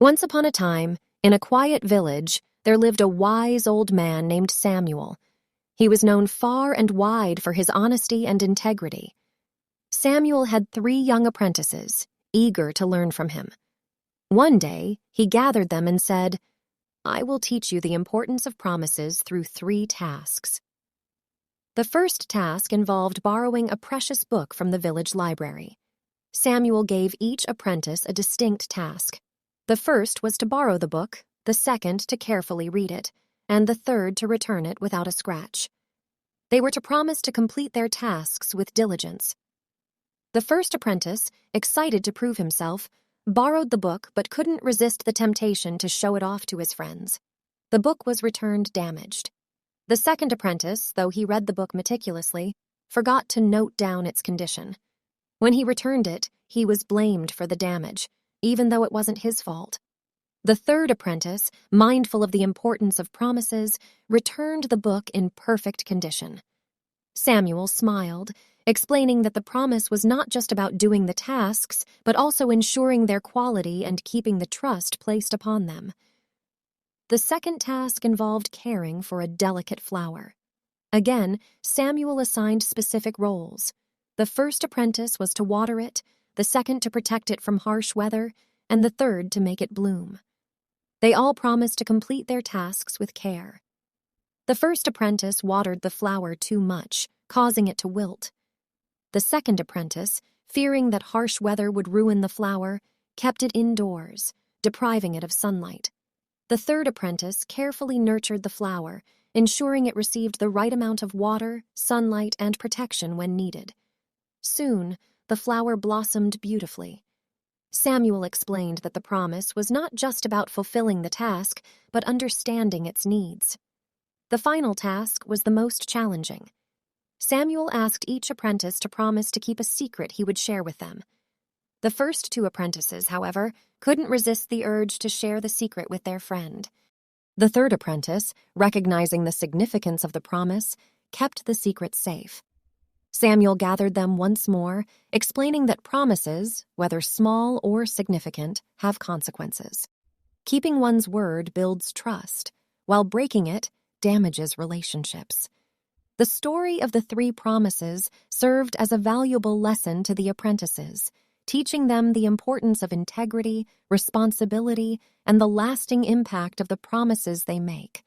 Once upon a time, in a quiet village, there lived a wise old man named Samuel. He was known far and wide for his honesty and integrity. Samuel had 3 young apprentices, eager to learn from him. One day, he gathered them and said, "I will teach you the importance of promises through 3 tasks." The first task involved borrowing a precious book from the village library. Samuel gave each apprentice a distinct task. The first was to borrow the book, the second to carefully read it, and the third to return it without a scratch. They were to promise to complete their tasks with diligence. The first apprentice, excited to prove himself, borrowed the book but couldn't resist the temptation to show it off to his friends. The book was returned damaged. The second apprentice, though he read the book meticulously, forgot to note down its condition. When he returned it, he was blamed for the damage, even though it wasn't his fault. The third apprentice, mindful of the importance of promises, returned the book in perfect condition. Samuel smiled, explaining that the promise was not just about doing the tasks, but also ensuring their quality and keeping the trust placed upon them. The second task involved caring for a delicate flower. Again, Samuel assigned specific roles. The first apprentice was to water it, the second to protect it from harsh weather, and the third to make it bloom. They all promised to complete their tasks with care. The first apprentice watered the flower too much, causing it to wilt. The second apprentice, fearing that harsh weather would ruin the flower, kept it indoors, depriving it of sunlight. The third apprentice carefully nurtured the flower, ensuring it received the right amount of water, sunlight, and protection when needed. Soon, the flower blossomed beautifully. Samuel explained that the promise was not just about fulfilling the task, but understanding its needs. The final task was the most challenging. Samuel asked each apprentice to promise to keep a secret he would share with them. The first 2 apprentices, however, couldn't resist the urge to share the secret with their friend. The third apprentice, recognizing the significance of the promise, kept the secret safe. Samuel gathered them once more, explaining that promises, whether small or significant, have consequences. Keeping one's word builds trust, while breaking it damages relationships. The story of the 3 promises served as a valuable lesson to the apprentices, teaching them the importance of integrity, responsibility, and the lasting impact of the promises they make.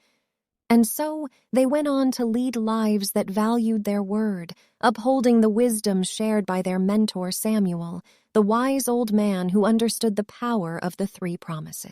And so they went on to lead lives that valued their word, upholding the wisdom shared by their mentor Samuel, the wise old man who understood the power of the 3 promises.